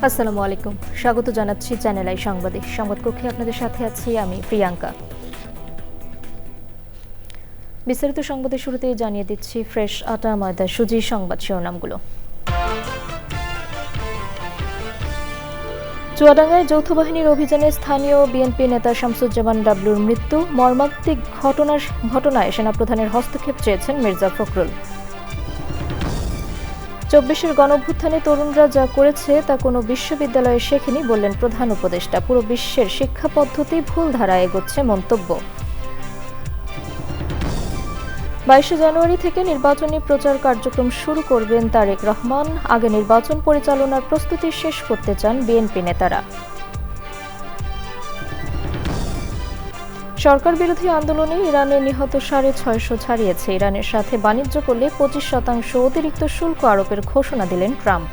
আসসালামু আলাইকুম, স্বাগত জানাচ্ছি চ্যানেল আই সংবাদে। সংবাদকক্ষে আপনাদের সাথে আছি আমি প্রিয়াঙ্কা। বিস্তারিত সংবাদের শুরুতেই জানিয়ে দিচ্ছি ফ্রেশ আটা ময়দা সুজি সংবাদ শিরোনামগুলো। চুয়াডাঙ্গায় যৌথ বাহিনীর অভিযানে স্থানীয় বিএনপি নেতা শামসুজ্জামান ডাবলুর মৃত্যু। মর্মান্তিক ঘটনায় সেনাপ্রধানের হস্তক্ষেপ চেয়েছেন মির্জা ফখরুল। ২৪-এর গণঅভ্যুত্থানে তরুণরা যা করেছে তা কোনো বিশ্ববিদ্যালয়ে শেখেনি বললেন প্রধান উপদেষ্টা। পুরো বিশ্বের শিক্ষা পদ্ধতি ভুল ধারায় এগোচ্ছে মন্তব্য। ২২ জানুয়ারি থেকে নির্বাচনী প্রচার কার্যক্রম শুরু করবেন তারেক রহমান। আগে নির্বাচন পরিচালনার প্রস্তুতি শেষ করতে চান বিএনপি নেতারা। সরকার বিরোধী আন্দোলনে ইরানে নিহত 650 ছাড়িয়েছে। ইরানের সাথে বাণিজ্য করলে 25% অতিরিক্ত শুল্ক আরোপের ঘোষণা দিলেন ট্রাম্প।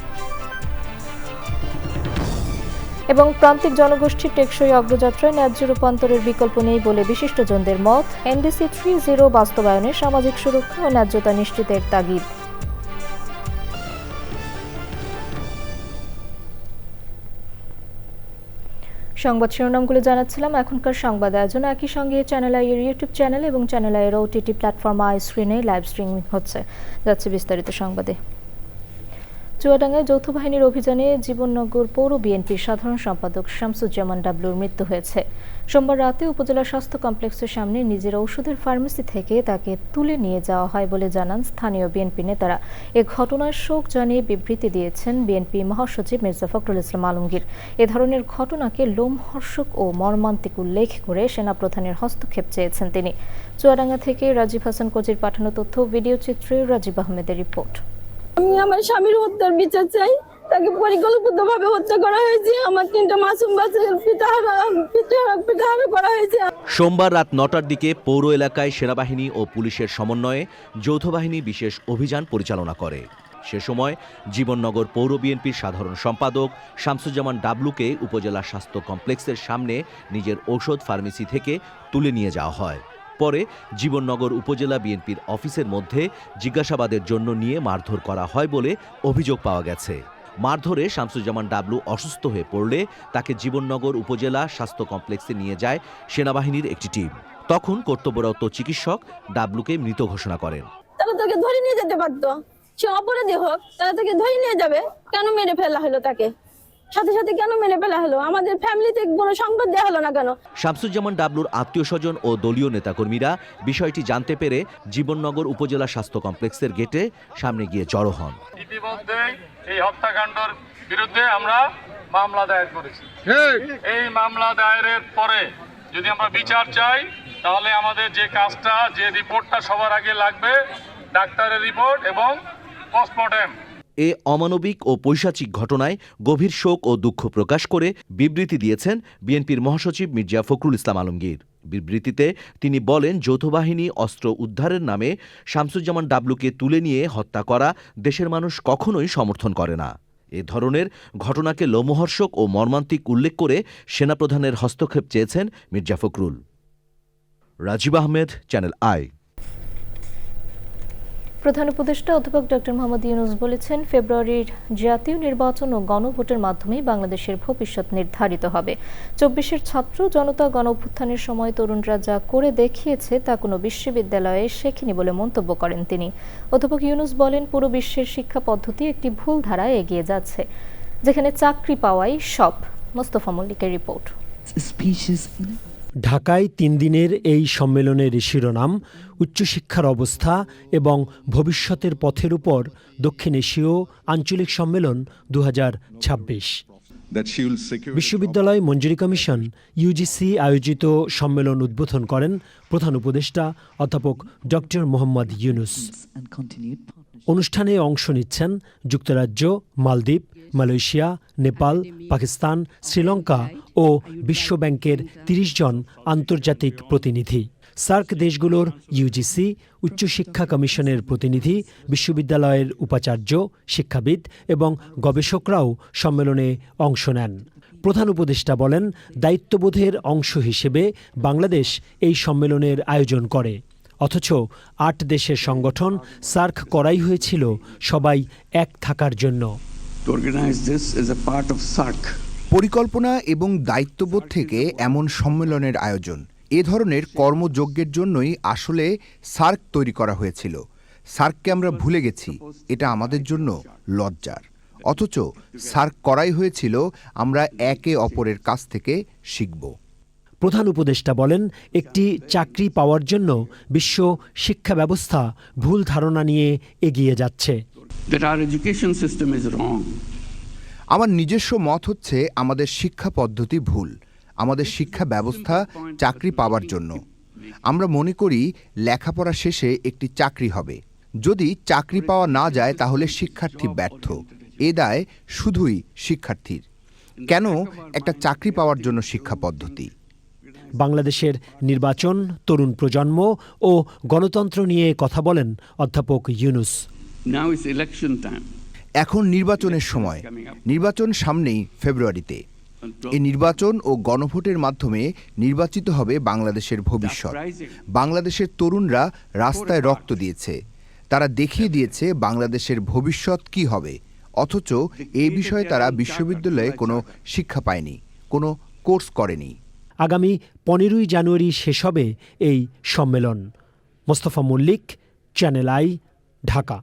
এবং প্রান্তিক জনগোষ্ঠীর টেকসই অগ্রযাত্রায় ন্যায্য রূপান্তরের বিকল্প নেই বলে বিশিষ্টজনদের মত। NDC 3.0 বাস্তবায়নে সামাজিক সুরক্ষা ও ন্যায্যতা নিশ্চিতের তাগিদ। সংবাদ শিরোনামগুলো জানাচ্ছিলাম। এখনকার সংবাদ আয়োজন একই সঙ্গে চ্যানেল আই এর ইউটিউব চ্যানেল এবং চ্যানেল আই এর OTT প্ল্যাটফর্ম আই স্ক্রিনে লাইভ স্ট্রিমিং হচ্ছে। যাচ্ছে বিস্তারিত সংবাদে। চুয়াডাঙ্গায় যৌথ বাহিনীর অভিযানে জীবননগর পৌর বিএনপির সাধারণ সম্পাদক শামসুজ্জামান ডাবলুর মৃত্যু হয়েছে। সোমবার রাতে উপজেলা স্বাস্থ্য কমপ্লেক্সের সামনে নিজের ওষুধের ফার্মেসি থেকে তাকে তুলে নিয়ে যাওয়া হয় বলে জানান স্থানীয় বিএনপি নেতারা। এ ঘটনার শোক জানিয়ে বিবৃতি দিয়েছেন বিএনপি মহাসচিব মির্জা ফখরুল ইসলাম আলমগীর। এ ধরনের ঘটনাকে লোমহর্ষক ও মর্মান্তিক উল্লেখ করে সেনাপ্রধানের হস্তক্ষেপ চেয়েছেন তিনি। চুয়াডাঙ্গা থেকে রাজীব হাসান কোচির পাঠানো তথ্য ভিডিও চিত্রে রাজীব আহমেদের রিপোর্ট। আমি আমার স্বামীর হত্যার বিচার চাই। তাকে পরিকল্পিতভাবে হত্যা করা হয়েছে। আমার 3টা মাসুম বাচ্চাকে পিটাহারা করা হয়েছে। সোমবার রাত 9টার দিকে পৌর এলাকায় সেনাবাহিনী ও পুলিশের সমন্বয়ে যৌথ বাহিনী বিশেষ অভিযান পরিচালনা করে। সে সময় জীবননগর পৌর বিএনপির সাধারণ সম্পাদক শামসুজ্জামান ডাবলুকে উপজেলা স্বাস্থ্য কমপ্লেক্সের সামনে নিজের ঔষধ ফার্মেসি থেকে তুলে নিয়ে যাওয়া হয়। পরে জীবননগর উপজেলা বিএনপির অফিসের মধ্যে জিজ্ঞাসাবাদের জন্য নিয়ে মারধর করা হয় বলে অভিযোগ পাওয়া গেছে। মারধরে শামসুজ্জামান ডাবলু অসুস্থ হয়ে পড়লে তাকে জীবননগর উপজেলা স্বাস্থ্য কমপ্লেক্সে নিয়ে যায় সেনাবাহিনীর একটি টিম। তখন কর্তব্যরত চিকিৎসক ডাবলুকে মৃত ঘোষণা করেন। তারা তাকে ধরে নিয়ে যেতে পারত। সে অপরাধী হোক, তারা তাকে ধরে নিয়ে যাবে। কেন মেরে ফেলা হলো তাকে? সাথে সাথে কেন মেরে ফেলা হলো? আমাদের ফ্যামিলিতে কোনো সংবাদ দেওয়া হলো না কেন? শামসুজ্জামান ডাবলুর আত্মীয়স্বজন ও দলীয় নেতাকর্মীরা বিষয়টি জানতে পেরে জীবননগর উপজেলা স্বাস্থ্য কমপ্লেক্সের গেটে সামনে গিয়ে জড়ো হন। ইতিমধ্যে এই হত্যাকাণ্ডের বিরুদ্ধে আমরা মামলা দায়ের করেছি। এই মামলা দায়েরের পরে যদি আমরা বিচার চাই, তাহলে আমাদের যে কাজটা, যে রিপোর্টটা সবার আগে লাগবে, ডাক্তারের রিপোর্ট এবং পোস্টমর্টেম। এ অমানবিক ও পৈশাচিক ঘটনায় গভীর শোক ও দুঃখ প্রকাশ করে বিবৃতি দিয়েছেন বিএনপির মহাসচিব মির্জা ফখরুল ইসলাম আলমগীর। বিবৃতিতে তিনি বলেন, যৌথ বাহিনী অস্ত্র উদ্ধারের নামে শামসুজ্জামান ডাবলুকে তুলে নিয়ে হত্যা করা দেশের মানুষ কখনোই সমর্থন করে না। এ ধরনের ঘটনাকে লোমহর্ষক ও মর্মান্তিক উল্লেখ করে সেনাপ্রধানের হস্তক্ষেপ চেয়েছেন মির্জা ফখরুল। Rajib Ahmed, channel I. প্রধান উপদেষ্টা অধ্যাপক ডক্টর মোহাম্মদ ইউনূস বলেছেন, ফেব্রুয়ারির জাতীয় নির্বাচন ও গণভোটের মাধ্যমেই বাংলাদেশের ভবিষ্যৎ নির্ধারিত হবে। 24-এর ছাত্র জনতা গণঅভ্যুত্থানের সময় তরুণরা যা করে দেখিয়েছে তা কোনো বিশ্ববিদ্যালয়ে শেখেনি বলে মন্তব্য করেন তিনি। অধ্যাপক ইউনূস বলেন, পুরো বিশ্বের শিক্ষা পদ্ধতি একটি ভুল ধারায় এগিয়ে যাচ্ছে, যেখানে চাকরি পাওয়াই সব। মোস্তফা মল্লিকের রিপোর্ট। ঢাকায় 3 দিনের এই সম্মেলনের শিরোনাম উচ্চশিক্ষার অবস্থা এবং ভবিষ্যতের পথের উপর দক্ষিণ এশীয় আঞ্চলিক সম্মেলন 2026। বিশ্ববিদ্যালয় মঞ্জুরি কমিশন UGC আয়োজিত সম্মেলন উদ্বোধন করেন প্রধান উপদেষ্টা অধ্যাপক ডক্টর মোহাম্মদ ইউনূস। অনুষ্ঠানে অংশ নিচ্ছেন যুক্তরাজ্য, মালদ্বীপ, মালয়েশিয়া, নেপাল, পাকিস্তান, শ্রীলঙ্কা ও বিশ্বব্যাংকের 30 জন আন্তর্জাতিক প্রতিনিধি। সার্ক দেশগুলোর UGC, উচ্চশিক্ষা কমিশনের প্রতিনিধি, বিশ্ববিদ্যালয়ের উপাচার্য, শিক্ষাবিদ এবং গবেষকরাও সম্মেলনে অংশ নেন। প্রধান উপদেষ্টা বলেন, দায়িত্ববোধের অংশ হিসেবে বাংলাদেশ এই সম্মেলনের আয়োজন করে। অথচ 8 দেশের সংগঠন সার্ক করাই হয়েছিল সবাই এক থাকার জন্য। to organize this as a part of SAARC. পরিকল্পনা এবং দায়িত্ববোধ থেকে এমন সম্মেলনের আয়োজন, এ ধরনের কর্মযজ্ঞের জন্যই আসলে সার্ক তৈরি করা হয়েছিল। সার্ককে আমরা ভুলে গেছি, এটা আমাদের জন্য লজ্জার। অথচ সার্ক করাই হয়েছিল আমরা একে অপরের কাছ থেকে শিখব। প্রধান উপদেষ্টা বলেন, একটি চাকরি পাওয়ার জন্য বিশ্ব শিক্ষা ব্যবস্থা ভুল ধারণা নিয়ে এগিয়ে যাচ্ছে। That our education system is wrong. আমার নিজস্ব মত হচ্ছে আমাদের শিক্ষা পদ্ধতি ভুল, আমাদের শিক্ষা ব্যবস্থা চাকরি পাওয়ার জন্য। আমরা মনে করি লেখাপড়া শেষে একটি চাকরি হবে। যদি চাকরি পাওয়া না যায় তাহলে শিক্ষার্থী ব্যর্থ, এ দায় শুধুই শিক্ষার্থীর। কেন একটা চাকরি পাওয়ার জন্য শিক্ষা পদ্ধতি? বাংলাদেশের নির্বাচন, তরুণ প্রজন্ম ও গণতন্ত্র নিয়ে কথা বলেন অধ্যাপক Yunus. Now is election time. এখন নির্বাচনের সময়, নির্বাচন সামনেই ফেব্রুয়ারিতে। এই নির্বাচন ও গণভোটের মাধ্যমে নির্বাচিত হবে বাংলাদেশের ভবিষ্যৎ। বাংলাদেশের তরুণরা রাস্তায় রক্ত দিয়েছে, তারা দেখিয়ে দিয়েছে বাংলাদেশের ভবিষ্যৎ কি হবে। অথচ এই বিষয়ে তারা বিশ্ববিদ্যালয়ে কোনো শিক্ষা পায়নি, কোনো কোর্স করেনি। আগামী 15ই জানুয়ারি শেষ হবে এই সম্মেলন। Mostafa Mallik, channel I, Dhaka.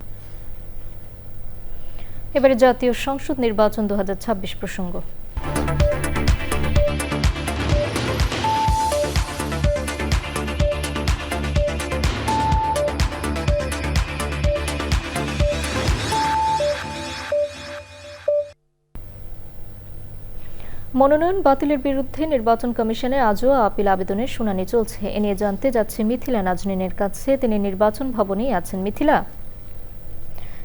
এবারে জাতীয় সংসদ নির্বাচন 2026 প্রসঙ্গ। মনোনয়ন বাতিলের বিরুদ্ধে নির্বাচন কমিশনে আজও আপিল আবেদনের শুনানি চলছে। এ নিয়ে জানতে যাচ্ছে মিথিলা নাজনীনের কাছে। তিনি নির্বাচন ভবনেই আছেন। মিথিলা,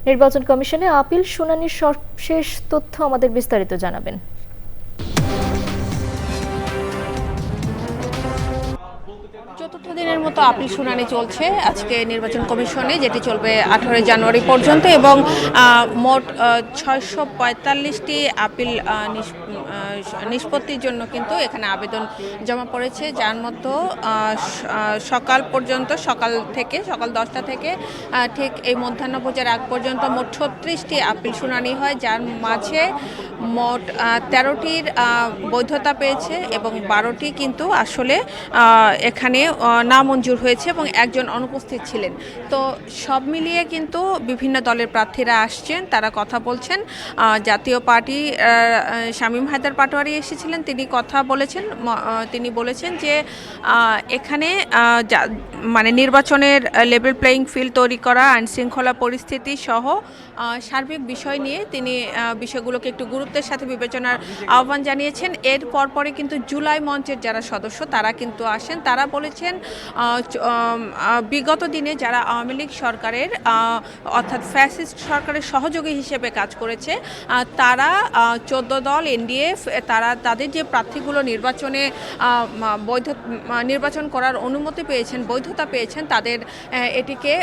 নির্বাচন কমিশনে আপিল শুনানির সর্বশেষ তথ্য আমাদের বিস্তারিত জানাবেন। চতুর্থ দিনের মতো আপিল শুনানি চলছে আজকে নির্বাচন কমিশনে, যেটি চলবে 18 জানুয়ারি পর্যন্ত এবং মোট 645টি আপিল নিষ্পত্তির জন্য কিন্তু এখানে আবেদন জমা পড়েছে, যার মধ্যে সকাল 10টা থেকে ঠিক এই মধ্যাহ্নভোজের আগ পর্যন্ত মোট 36টি আপিল শুনানি হয়, যার মাঝে মোট 13টির বৈধতা পেয়েছে এবং 12টি কিন্তু আসলে এখানে নামঞ্জুর হয়েছে এবং একজন অনুপস্থিত ছিলেন। তো সব মিলিয়ে কিন্তু বিভিন্ন দলের প্রার্থীরা আসছেন, তারা কথা বলছেন। জাতীয় পার্টি শামীম হায়দার পাটোয়ারি এসেছিলেন, তিনি বলেছেন যে এখানে মানে নির্বাচনের লেভেল প্লেয়িং ফিল্ড তৈরি করা, আইন শৃঙ্খলা পরিস্থিতি সহ সার্বিক বিষয় নিয়ে তিনি বিষয়গুলোকে একটু গুরুত্বের সাথে বিবেচনার আহ্বান জানিয়েছেন। এর পরপরই কিন্তু জুলাই মঞ্চের যারা সদস্য তারা কিন্তু আসেন, তারা বলেছেন বিগত দিনে যারা আওয়ামী লীগ সরকারের অর্থাৎ ফ্যাসিস্ট সরকারের সহযোগী হিসেবে কাজ করেছে, তারা 14 দল এনডিএফ তারা তাদের যে প্রার্থীগুলো নির্বাচন করার অনুমতি পেয়েছেন, বৈধতা পেয়েছেন, তাদের এটিকে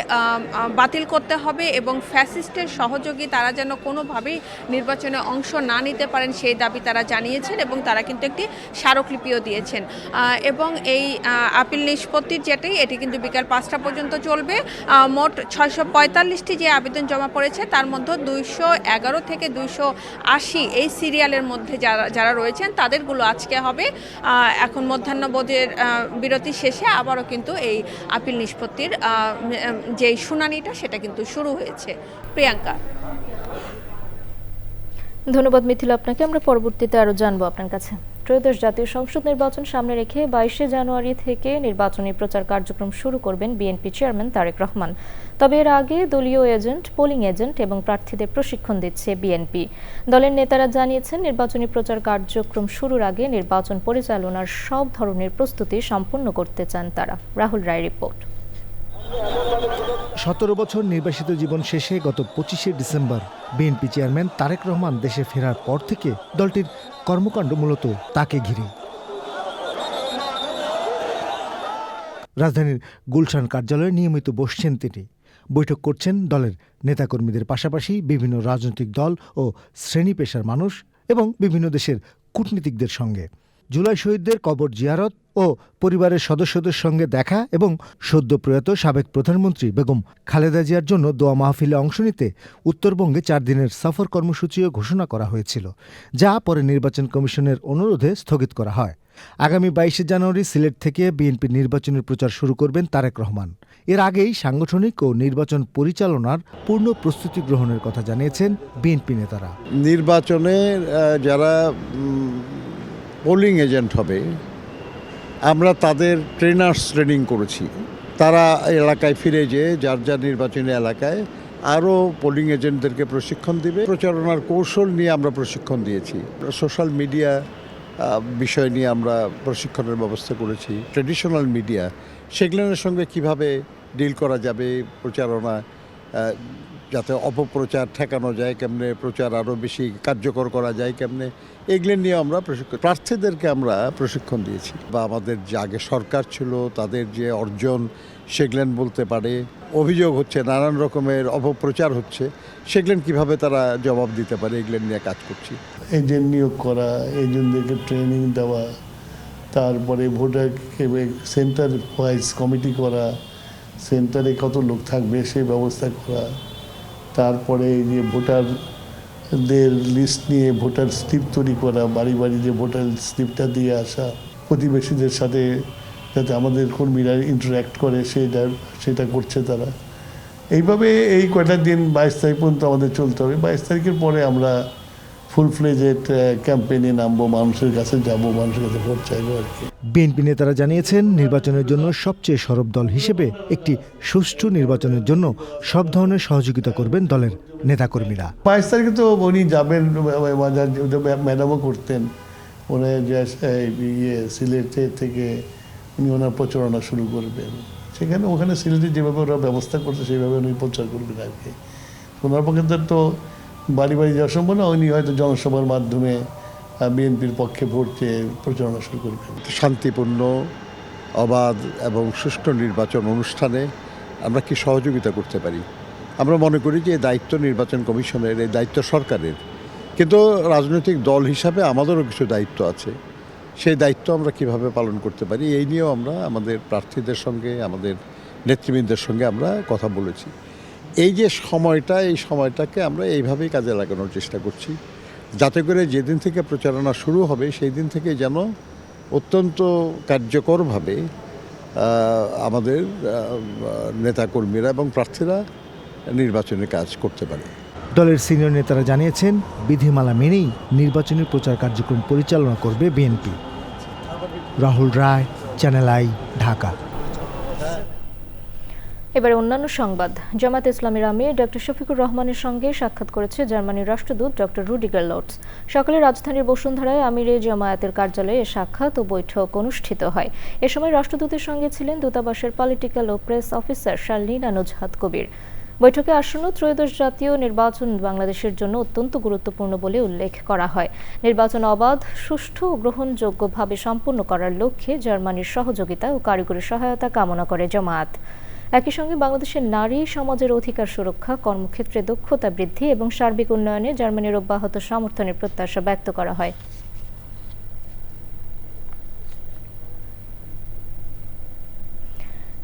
বাতিল করতে হবে এবং ফ্যাসিস্টের সহযোগী তারা যেন কোনোভাবেই নির্বাচনে অংশ না নিতে পারেন সেই দাবি তারা জানিয়েছেন এবং তারা কিন্তু একটি স্মারকলিপিও দিয়েছেন। এবং এই আপিল নিষ্পত্তির এটি কিন্তু বিকাল 5টা পর্যন্ত চলবে। মোট 645টি যে আবেদন জমা পড়েছে তার মধ্যে 211 থেকে 280 এই সিরিয়ালের মধ্যে যারা রয়েছেন তাদেরগুলো আজকে হবে। এখন মধ্যাহ্নভোজের বিরতি শেষে আবারও কিন্তু এই আপিল নিষ্পত্তির যে শুনানিটা সেটা কিন্তু শুরু হয়েছে। প্রিয়াঙ্কা, ধন্যবাদ মিথিলা আপনাকে। আমরা পরবর্তীতে আরও জানবো আপনার কাছে। ত্রয়োদশ জাতীয় সংসদ নির্বাচন সামনে রেখে 22শে জানুয়ারি থেকে নির্বাচনী প্রচার কার্যক্রম শুরু করবেন বিএনপি চেয়ারম্যান তারেক রহমান। তবে এর আগে দলীয় এজেন্ট, পোলিং এজেন্ট এবং প্রার্থীদের প্রশিক্ষণ দিচ্ছে বিএনপি। দলের নেতারা জানিয়েছেন নির্বাচনী প্রচার কার্যক্রম শুরুর আগে নির্বাচন পরিচালনার সব ধরনের প্রস্তুতি সম্পন্ন করতে চান তারা। রাহুল রায় রিপোর্ট। 17 বছর নির্বাসিত জীবন শেষে গত 25শে December BNP chairman Tarique Rahman দেশে ফেরার পর থেকে দলটির কর্মকাণ্ড মূলত তাকে ঘিরে। রাজধানীর গুলশান কার্যালয়ে নিয়মিত বসছেন তিনি। বৈঠক করছেন দলের নেতাকর্মীদের পাশাপাশি বিভিন্ন রাজনৈতিক দল ও শ্রেণী পেশার মানুষ এবং বিভিন্ন দেশের কূটনীতিকদের সঙ্গে। জুলাই শহীদদের কবর জিয়ারত ও পরিবারের সদস্যদের সঙ্গে দেখা এবং সদ্য প্রয়াত সাবেক প্রধানমন্ত্রী বেগম খালেদা জিয়ার জন্য দোয়া মাহফিলে অংশ নিতে উত্তরবঙ্গে 4 দিনের সফর কর্মসূচিও ঘোষণা করা হয়েছিল, যা পরে নির্বাচন কমিশনের অনুরোধে স্থগিত করা হয়। আগামী 22 জানুয়ারি সিলেট থেকে বিএনপির নির্বাচনের প্রচার শুরু করবেন তারেক রহমান। এর আগেই সাংগঠনিক ও নির্বাচন পরিচালনার পূর্ণ প্রস্তুতি গ্রহণের কথা জানিয়েছেন বিএনপি নেতারা। নির্বাচনের যারা পোলিং এজেন্ট হবে, আমরা তাদের ট্রেনিং করেছি। তারা এলাকায় ফিরে যেয়ে যার যার নির্বাচনী এলাকায় আরও পোলিং এজেন্টদেরকে প্রশিক্ষণ দিবে। প্রচারণার কৌশল নিয়ে আমরা প্রশিক্ষণ দিয়েছি। সোশ্যাল মিডিয়া বিষয় নিয়ে আমরা প্রশিক্ষণের ব্যবস্থা করেছি। ট্র্যাডিশনাল মিডিয়া সেগুলোর সঙ্গে কিভাবে ডিল করা যাবে, প্রচারণা যাতে অপপ্রচার ঠেকানো যায় কেমনে, প্রচার আরও বেশি কার্যকর করা যায় কেমনে, এগুলো নিয়ে আমরা প্রার্থীদেরকে আমরা প্রশিক্ষণ দিয়েছি। বা আমাদের যে আগে সরকার ছিল তাদের যে অর্জন সেগুলেন বলতে পারে, অভিযোগ হচ্ছে নানান রকমের অপপ্রচার হচ্ছে, সেগুলেন কিভাবে তারা জবাব দিতে পারে, এগুলো নিয়ে কাজ করছি। এজেন্ট নিয়োগ করা, এজেন্টদেরকে ট্রেনিং দেওয়া, তারপরে ভোটারকে সেন্টার ওয়াইজ কমিটি করা, সেন্টারে কত লোক থাকবে সেই ব্যবস্থা করা, তারপরে যে ভোটারদের লিস্ট নিয়ে ভোটার স্লিপ তৈরি করা, বাড়ি বাড়ি যে ভোটার স্লিপটা দিয়ে আসা, প্রতিবেশীদের সাথে যাতে আমাদের কর্মীরা ইন্টারঅ্যাক্ট করে সেটা করছে তারা। এইভাবে এই কয়টা দিন 22 তারিখ পর্যন্ত আমাদের চলতে হবে। 22 তারিখের পরে আমরা ফুল ফ্লেজেড ক্যাম্পেইনে নামবো, মানুষের কাছে যাব, মানুষের কাছে ভোট চাইবো আর কি। বিএনপি নেতারা জানিয়েছেন নির্বাচনের জন্য সবচেয়ে সরব দল হিসেবে একটি সুষ্ঠু নির্বাচনের জন্য সব ধরনের সহযোগিতা করবেন দলের নেতাকর্মীরা। 22 তারিখে তো উনি যাবেন, ম্যাডামও করতেন, উনি সিলেটে থেকে উনি ওনার প্রচারণা শুরু করবেন। সেখানে ওখানে সিলেটে যেভাবে ওরা ব্যবস্থা করছে সেইভাবে উনি প্রচার করবেন আর কি। ওনার পক্ষে তো বাড়ি বাড়ি যাওয়া সম্ভব না, উনি হয়তো জনসভার মাধ্যমে বিএনপির পক্ষে ভোট চেয়ে প্রচারণা শুরু করবেন। শান্তিপূর্ণ, অবাধ এবং সুষ্ঠু নির্বাচন অনুষ্ঠানে আমরা কি সহযোগিতা করতে পারি? আমরা মনে করি যে এই দায়িত্ব নির্বাচন কমিশনের, এই দায়িত্ব সরকারের, কিন্তু রাজনৈতিক দল হিসাবে আমাদেরও কিছু দায়িত্ব আছে। সেই দায়িত্ব আমরা কিভাবে পালন করতে পারি এই নিয়েও আমরা আমাদের প্রার্থীদের সঙ্গে, আমাদের নেতৃবৃন্দের সঙ্গে আমরা কথা বলেছি। এই যে সময়টা, এই সময়টাকে আমরা এইভাবেই কাজে লাগানোর চেষ্টা করছি, যাতে করে যেদিন থেকে প্রচারণা শুরু হবে সেই দিন থেকে যেন অত্যন্ত কার্যকরভাবে আমাদের নেতাকর্মীরা এবং প্রার্থীরা নির্বাচনী কাজ করতে পারে। দলের সিনিয়র নেতারা জানিয়েছেন বিধিমালা মেনেই নির্বাচনী প্রচার কার্যক্রম পরিচালনা করবে বিএনপি। Rahul Roy, channel I, Dhaka. এবারে অন্যান্য সংবাদ। জামায়াত ইসলামীর আমির ডক্টর শফিকুর রহমানের সঙ্গে সাক্ষাৎ করেছে জার্মানির রাষ্ট্রদূত ডক্টর রুডিগার লটস। সকালে রাজধানীর বসুন্ধরায় আমিরে জামায়াতের কার্যালয়ে সাক্ষাৎ ও বৈঠক অনুষ্ঠিত হয়। এ সময় রাষ্ট্রদূতের সঙ্গে ছিলেন দূতাবাসের পলিটিক্যাল ও প্রেস অফিসার শার্লিনা নুজহাত কবির। বৈঠকে আসন্ন ত্রয়োদশ জাতীয় নির্বাচন বাংলাদেশের জন্য অত্যন্ত গুরুত্বপূর্ণ বলে উল্লেখ করা হয়। নির্বাচন অবাধ, সুষ্ঠু ও গ্রহণযোগ্যভাবে সম্পন্ন করার লক্ষ্যে জার্মানির সহযোগিতা ও কারিগরি সহায়তা কামনা করে জামায়াত। একই সঙ্গে বাংলাদেশের নারী সমাজের অধিকার সুরক্ষা, কর্মক্ষেত্রে দক্ষতা বৃদ্ধি এবং সার্বিক উন্নয়নে জার্মানির অব্যাহত সমর্থনের প্রত্যাশা ব্যক্ত করা হয়।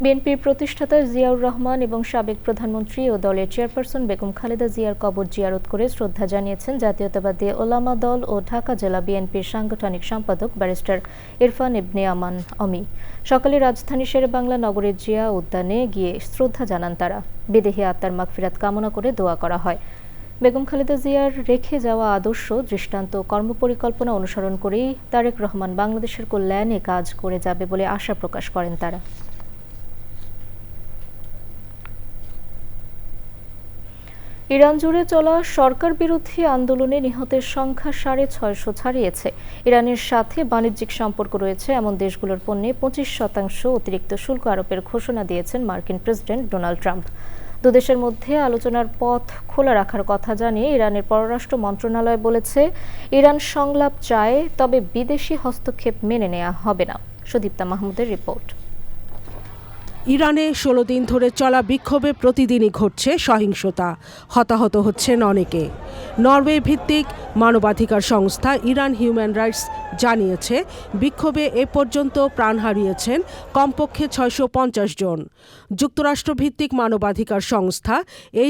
বিএনপির প্রতিষ্ঠাতা জিয়াউর রহমান এবং সাবেক প্রধানমন্ত্রী ও দলের চেয়ারপারসন বেগম খালেদা জিয়ার কবর জিয়ারত করে শ্রদ্ধা জানিয়েছেন জাতীয়তাবাদী ওলামা দল ও ঢাকা জেলা বিএনপির সাংগঠনিক সম্পাদক ব্যারিস্টার ইরফান ইবনে আমান অমি। সকালে রাজধানী শেরেবাংলা নগরের জিয়া উদ্যানে গিয়ে শ্রদ্ধা জানান তারা। বিদেহী আত্মার মাগফিরাত কামনা করে দোয়া করা হয়। বেগম খালেদা জিয়ার রেখে যাওয়া আদর্শ, দৃষ্টান্ত, কর্মপরিকল্পনা অনুসরণ করেই তারেক রহমান বাংলাদেশের কল্যাণে কাজ করে যাবে বলে আশা প্রকাশ করেন তারা। ইরান জুড়ে চলা সরকার বিরোধী আন্দোলনে নিহতের সংখ্যা 650 ছাড়িয়েছে। ইরানের সাথে বাণিজ্যিক সম্পর্ক রয়েছে এমন দেশগুলোর পণ্যে 25% অতিরিক্ত শুল্ক আরোপের ঘোষণা দিয়েছেন মার্কিন প্রেসিডেন্ট ডোনাল্ড ট্রাম্প। দুদেশের মধ্যে আলোচনার পথ খোলা রাখার কথা জানিয়ে ইরানের পররাষ্ট্র মন্ত্রণালয় বলেছে, ইরান সংলাপ চায়, তবে বিদেশি হস্তক্ষেপ মেনে নেওয়া হবে না। সুদীপ্তা মাহমুদের রিপোর্ট। ইরানে ১৬ দিন ধরে চলা বিক্ষোভে প্রতিদিনই ঘটছে সহিংসতা, হতাহত হচ্ছেন অনেকে। নরওয়ে ভিত্তিক মানবাধিকার সংস্থা ইরান হিউম্যান রাইটস জানিয়েছে, বিক্ষোভে এ পর্যন্ত প্রাণ হারিয়েছেন কমপক্ষে ৬৫০ জন। যুক্তরাষ্ট্রভিত্তিক মানবাধিকার সংস্থা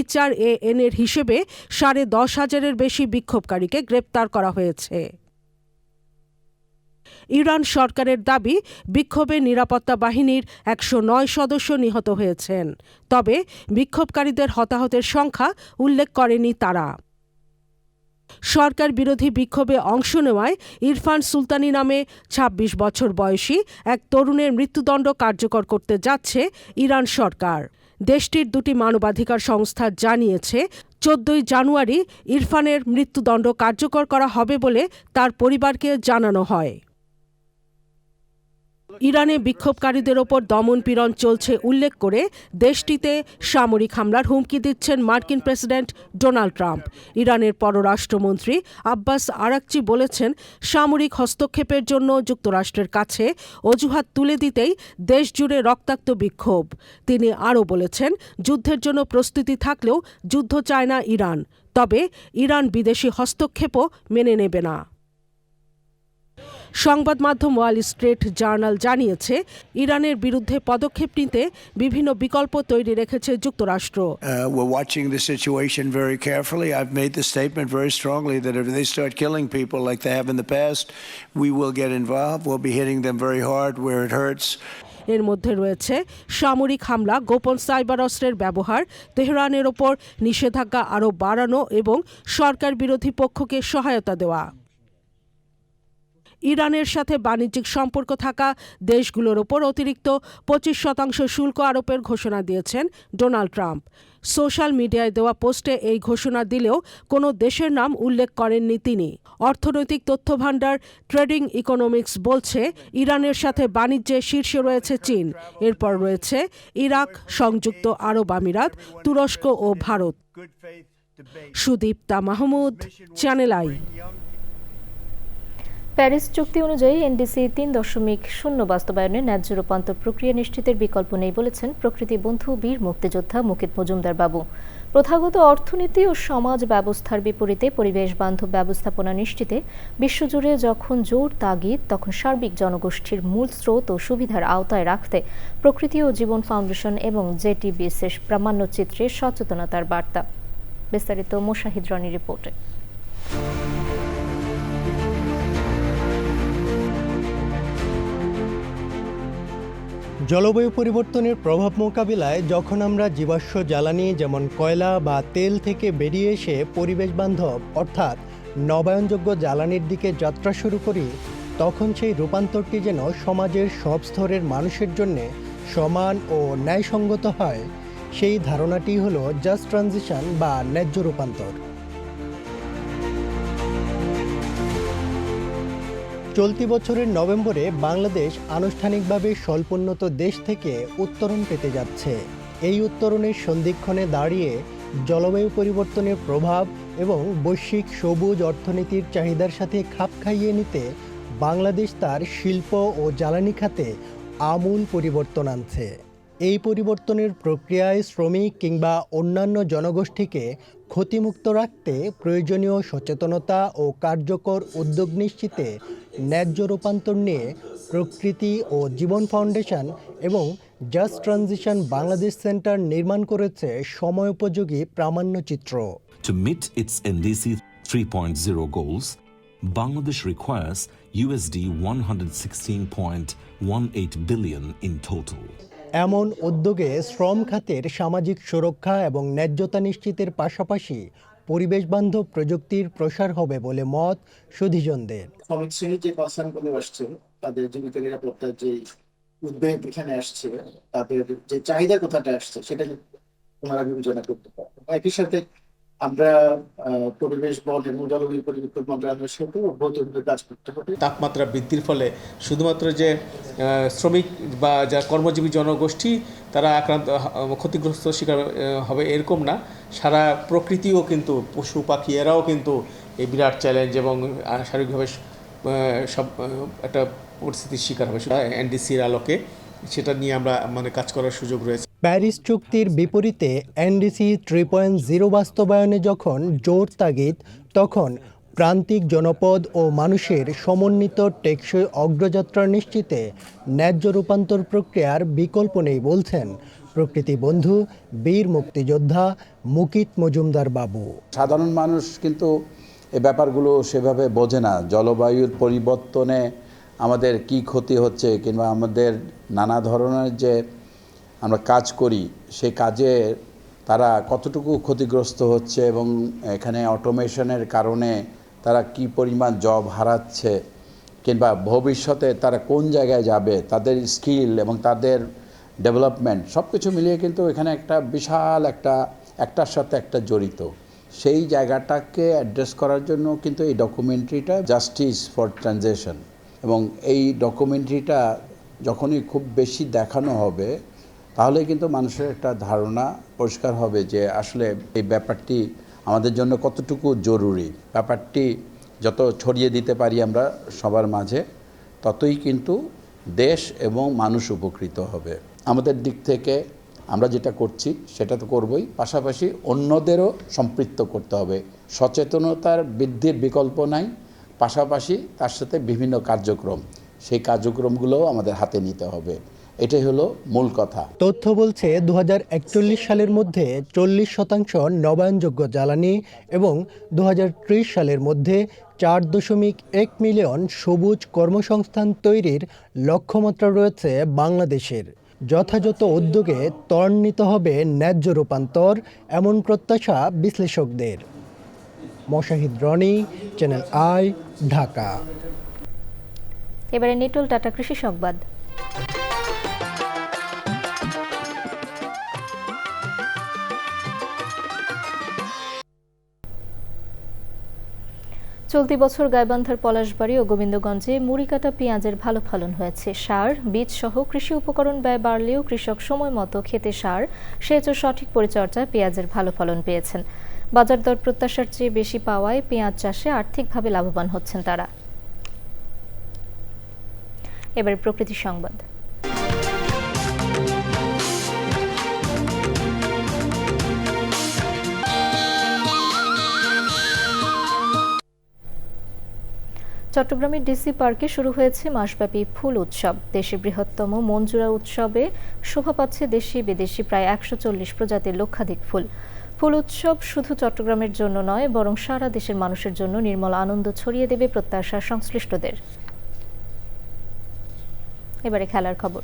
HRAN এর হিসেবে ১০,৫০০-এর বেশি বিক্ষোভকারীকে গ্রেপ্তার করা হয়েছে। ইরান সরকারের দাবি, বিক্ষোভে নিরাপত্তা বাহিনীর ১০৯ সদস্য নিহত হয়েছেন, তবে বিক্ষোভকারীদের হতাহতের সংখ্যা উল্লেখ করেনি তারা। সরকার বিরোধী বিক্ষোভে অংশ নেওয়ায় ইরফান সুলতানি নামে ২৬ বছর বয়সী এক তরুণের মৃত্যুদণ্ড কার্যকর করতে যাচ্ছে ইরান সরকার। দেশটির দুটি মানবাধিকার সংস্থা জানিয়েছে, ১৪ জানুয়ারি ইরফানের মৃত্যুদণ্ড কার্যকর করা হবে বলে তার পরিবারকে জানানো হয়। ইরানে বিক্ষোভকারীদের ওপর দমন-পীড়ন চলছে উল্লেখ করে দেশটিতে সামরিক হামলার হুমকি দিচ্ছেন মার্কিন প্রেসিডেন্ট ডোনাল্ড ট্রাম্প। ইরানের পররাষ্ট্রমন্ত্রী আব্বাস আরাকচি বলেছেন, সামরিক হস্তক্ষেপের জন্য যুক্তরাষ্ট্রের কাছে অজুহাত তুলে দিতেই দেশজুড়ে রক্তাক্ত বিক্ষোভ। তিনি আরও বলেছেন, যুদ্ধের জন্য প্রস্তুতি থাকলেও যুদ্ধ চায় না ইরান, তবে ইরান বিদেশি হস্তক্ষেপও মেনে নেবে না। সংবাদ মাধ্যম ওয়াল স্ট্রিট জার্নাল জানিয়েছে, ইরানের বিরুদ্ধে পদক্ষেপ নিতে বিভিন্ন বিকল্প তৈরি রেখেছে যুক্তরাষ্ট্র। We're watching the situation very carefully. I've made the statement very strongly that if they start killing people like they have in the past, we will get involved. We'll be hitting them very hard where it hurts. এর মধ্যে রয়েছে সামরিক হামলা, গোপন cyber অস্ত্রের ব্যবহার, তেহরানের ওপর নিষেধাজ্ঞা আরও বাড়ানো এবং সরকার বিরোধী পক্ষকে সহায়তা দেওয়া। ইরানের সাথে বাণিজ্যিক সম্পর্ক থাকা দেশগুলোর ওপর অতিরিক্ত 25% শুল্ক আরোপের ঘোষণা দিয়েছেন ডোনাল্ড ট্রাম্প। সোশ্যাল মিডিয়ায় দেওয়া পোস্টে এই ঘোষণা দিলেও কোনো দেশের নাম উল্লেখ করেননি তিনি। অর্থনৈতিক তথ্যভাণ্ডার ট্রেডিং ইকোনমিক্স বলছে, ইরানের সাথে বাণিজ্যে শীর্ষে রয়েছে চীন, এরপর রয়েছে ইরাক, সংযুক্ত আরব আমিরাত, তুরস্ক ও Bharat. Sudipta Mahmud, channel I. Paris চুক্তি অনুযায়ী এনডিসি ৩.০ বাস্তবায়নে ন্যায্য রূপান্তর প্রক্রিয়া নিশ্চিতের বিকল্প নেই বলেছেন প্রকৃতি বন্ধু বীর মুক্তিযোদ্ধা মুকিত মজুমদার বাবু। প্রথাগত অর্থনীতি ও সমাজ ব্যবস্থার বিপরীতে পরিবেশ বান্ধব ব্যবস্থাপনা নিশ্চিতে বিশ্বজুড়ে যখন জোর তাগিদ, তখন সার্বিক জনগোষ্ঠীর মূল স্রোত ও সুবিধার আওতায় রাখতে প্রকৃতি ও জীবন ফাউন্ডেশন এবং জেটিবিএস প্রামাণ্যচিত্রে সচেতনতার বার্তা। বিস্তারিত মোশাহিদ রনির রিপোর্টে। জলবায়ু পরিবর্তনের প্রভাব মোকাবিলায় যখন আমরা জীবাশ্ম জ্বালানি যেমন কয়লা বা তেল থেকে বেরিয়ে এসে পরিবেশ বান্ধব অর্থাৎ নবায়নযোগ্য জ্বালানির দিকে যাত্রা শুরু করি, তখন সেই রূপান্তরটি যেন সমাজের সব স্তরের মানুষের জন্য সমান ও ন্যায়সঙ্গত হয়, সেই ধারণাটি হলো জাস্ট ট্রানজিশন বা ন্যায্য রূপান্তর। চলতি বছরের নভেম্বরে বাংলাদেশ আনুষ্ঠানিকভাবে স্বল্পোন্নত দেশ থেকে উত্তরণ পেতে যাচ্ছে। এই উত্তরণের সন্ধিক্ষণে দাঁড়িয়ে জলবায়ু পরিবর্তনের প্রভাব এবং বৈশ্বিক সবুজ অর্থনীতির চাহিদার সাথে খাপ খাইয়ে নিতে বাংলাদেশ তার শিল্প ও জ্বালানি খাতে আমূল পরিবর্তন আনছে। এই পরিবর্তনের প্রক্রিয়ায় শ্রমিক কিংবা অন্যান্য জনগোষ্ঠীকে ক্ষতিমুক্ত রাখতে প্রয়োজনীয় সচেতনতা ও কার্যকর উদ্যোগ নিশ্চিতে ন্যায্য রূপান্তর নিয়ে প্রকৃতি ও জীবন ফাউন্ডেশন এবং জাস্ট ট্রানজিশন বাংলাদেশ সেন্টার নির্মাণ করেছে সময়োপযোগী প্রামাণ্যচিত্র। To meet its NDC 3.0 goals, Bangladesh requires USD 116.18 billion in total. এমন উদ্যোগে শ্রম খাতের সামাজিক সুরক্ষা এবং ন্যায্যতা নিশ্চিতের পাশাপাশি পরিবেশ বান্ধব প্রযুক্তির প্রসার হবে বলে মত সুধীজনদের। শ্রমিক শ্রেণীর যে কনসার্নগুলো আসছে, তাদের জীবিকা নিরাপত্তার যে উদ্বেগ এখানে আসছে, তাদের যে চাহিদার কথাটা আসছে, সেটা ওনারা বিবেচনা করতে পারবে। একই সাথে আমরা পরিবেশ বন এবং জলবায়ু পরিবর্তন মন্ত্রণালয়ের সাথে অভ্যন্তরীণ কাজ করতে হবে। তাপমাত্রা বৃদ্ধির ফলে শুধুমাত্র যে শ্রমিক বা যা কর্মজীবী জনগোষ্ঠী তারা আক্রান্ত ক্ষতিগ্রস্ত শিকার হবে এরকম না, সারা প্রকৃতিও কিন্তু পশু পাখি এরাও কিন্তু এই বিরাট চ্যালেঞ্জ এবং শারীরিকভাবে সব একটা পরিস্থিতির শিকার হবে। এনডিসির আলোকে সেটা নিয়ে আমরা কাজ করার সুযোগ রয়েছে। প্যারিস চুক্তির বিপরীতে এনডিসি 3.0 বাস্তবায়নে যখন জোর তাগিদ, তখন প্রান্তিক জনপদ ও মানুষের সমন্বিত টেকসই অগ্রযাত্রা নিশ্চিতে ন্যায্য রূপান্তর প্রক্রিয়ার বিকল্প নেই বলছেন প্রকৃতি বন্ধু বীর মুক্তিযোদ্ধা মুকিত মজুমদার বাবু। সাধারণ মানুষ কিন্তু এই ব্যাপারগুলো সেভাবে বোঝে না। জলবায়ুর পরিবর্তনে আমাদের কি ক্ষতি হচ্ছে কিংবা আমাদের নানা ধরনের যে আমরা কাজ করি সেই কাজে তারা কতটুকু ক্ষতিগ্রস্ত হচ্ছে এবং এখানে অটোমেশনের কারণে তারা কি পরিমাণ জব হারাচ্ছে কিংবা ভবিষ্যতে তারা কোন জায়গায় যাবে, তাদের স্কিল এবং তাদের ডেভেলপমেন্ট সব কিছু মিলিয়ে কিন্তু এখানে একটা বিশাল একটার সাথে একটা জড়িত। সেই জায়গাটাকে অ্যাড্রেস করার জন্য কিন্তু এই ডকুমেন্টারিটা জাস্টিস ফর ট্রানজিশন, এবং এই ডকুমেন্টারিটা যখনই খুব বেশি দেখানো হবে তাহলে কিন্তু মানুষের একটা ধারণা পরিষ্কার হবে যে আসলে এই ব্যাপারটি আমাদের জন্য কতটুকু জরুরি। ব্যাপারটি যত ছড়িয়ে দিতে পারি আমরা সবার মাঝে, ততই কিন্তু দেশ এবং মানুষ উপকৃত হবে। আমাদের দিক থেকে আমরা যেটা করছি সেটা তো করবই, পাশাপাশি অন্যদেরও সম্পৃক্ত করতে হবে। সচেতনতার বৃদ্ধির বিকল্প নাই, পাশাপাশি তার সাথে বিভিন্ন কার্যক্রম, সেই কার্যক্রমগুলোও আমাদের হাতে নিতে হবে। এটাই হলো মূল কথা। তথ্য বলছে 2041 সালের মধ্যে 40% নবায়নযোগ্য জ্বালানি এবং 2030 সালের মধ্যে 4.1 মিলিয়ন সবুজ কর্মসংস্থান তৈরির লক্ষ্যমাত্রা রয়েছে বাংলাদেশের। যথাযথ উদ্যোগে ত্বরান্বিত হবে ন্যায্য রূপান্তর, এমন প্রত্যাশা বিশ্লেষকদের। Moshahid Roni, channel I, Dhaka. এবারে নিটল টাটা কৃষি সংবাদ। চলতি বছর গাইবান্ধার পলাশবাড়ী ও গোবিন্দগঞ্জে মুড়িকাটা পেঁয়াজের ভালো ফলন হয়েছে। সার, বীজ সহ কৃষি উপকরণ ব্যয় বাড়লেও কৃষক সময় মতো খেতে সার, সেচ ও সঠিক পরিচর্যায় পেঁয়াজের ভালো ফলন পেয়েছেন। বাজার দর প্রত্যাশার চেয়ে বেশি পাওয়ায় পেঁয়াজ চাষে আর্থিকভাবে লাভবান হচ্ছেন তারা। এবারে প্রকৃতি সংবাদ। চট্টগ্রামের ডিসি পার্কে শুরু হয়েছে মাসব্যাপী ফুল উৎসব। দেশের বৃহত্তম মনজুরা উৎসবে শোভা পাচ্ছে দেশি বিদেশি প্রায় 140 প্রজাতির লক্ষাধিক ফুল। ফুল উৎসব শুধু চট্টগ্রামের জন্য নয়, বরং সারা দেশের মানুষের জন্য নির্মল আনন্দ ছড়িয়ে দেবে প্রত্যাশা সংশ্লিষ্টদের। এবারে খেলার খবর।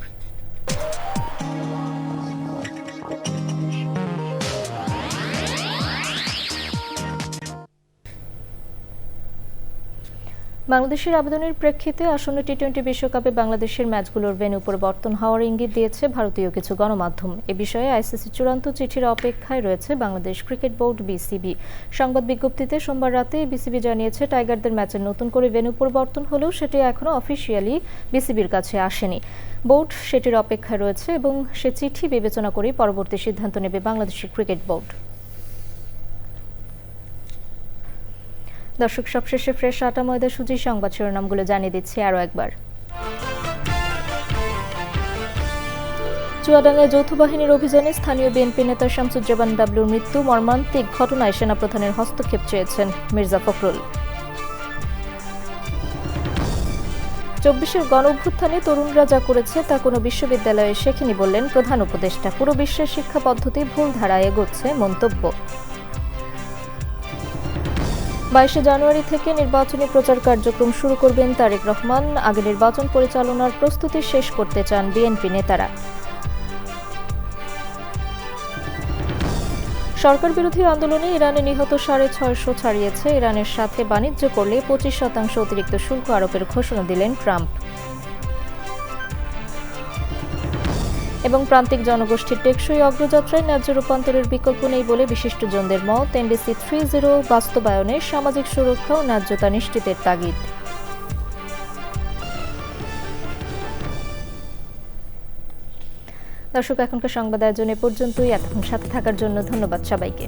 বাংলাদেশের আবেদনের প্রেক্ষিতে আসন্ন টি-20 বিশ্বকাপে বাংলাদেশের ম্যাচগুলোর ভেন্যু পরিবর্তন হওয়ার ইঙ্গিত দিয়েছে ভারতীয় কিছু গণমাধ্যম। এ বিষয়ে আইসিসি চূড়ান্ত চিঠির অপেক্ষায় রয়েছে বাংলাদেশ ক্রিকেট বোর্ড বিসিবি। সংবাদ বিজ্ঞপ্তিতে সোমবার রাতে বিসিবি জানিয়েছে টাইগারদের ম্যাচের নতুন করে ভেন্যু পরিবর্তন হলেও সেটি এখনও অফিসিয়ালি বিসিবির কাছে আসেনি। বোর্ড সেটির অপেক্ষায় রয়েছে এবং সে চিঠি বিবেচনা করে পরবর্তী সিদ্ধান্ত নেবে বাংলাদেশের ক্রিকেট বোর্ড। দর্শক, সবশেষে ফ্রেশ আটা ময়দা সুজি সংবাদ শিরোনামগুলো জানিয়ে দিচ্ছি আরও একবার। চুয়াডাঙ্গায় যৌথ বাহিনীর অভিযানে স্থানীয় বিএনপি নেতা শামসুজ্জামান ডাবলুর মৃত্যু। মর্মান্তিক ঘটনায় সেনাপ্রধানের হস্তক্ষেপ চেয়েছেন মির্জা ফখরুল। 24-এর গণঅভ্যুত্থানে তরুণরা যা করেছে তা কোনো বিশ্ববিদ্যালয়ে শেখেনি বললেন প্রধান উপদেষ্টা। পুরো বিশ্বের শিক্ষা পদ্ধতি ভুল ধারায় এগোচ্ছে মন্তব্য। 22 জানুয়ারি থেকে নির্বাচনী প্রচার কার্যক্রম শুরু করবেন তারেক রহমান। আগে নির্বাচন পরিচালনার প্রস্তুতি শেষ করতে চান বিএনপি নেতারা। সরকার বিরোধী আন্দোলনে ইরানে নিহত 650 ছাড়িয়েছে। ইরানের সাথে বাণিজ্য করলে 25% অতিরিক্ত শুল্ক আরোপের ঘোষণা দিলেন ট্রাম্প। এবং প্রান্তিক জনগোষ্ঠীর টেকসই অগ্রযাত্রায় ন্যায্য রূপান্তরের বিকল্প নেই বলে বিশিষ্টজনদের মত। এনডিসি 3.0 বাস্তবায়নে সামাজিক সুরক্ষা ও ন্যায্যতা নিশ্চিতের তাগিদ। দর্শক, এখনকার সংবাদ আয়োজন এ পর্যন্তই। এতক্ষণ সাথে থাকার জন্য ধন্যবাদ সবাইকে।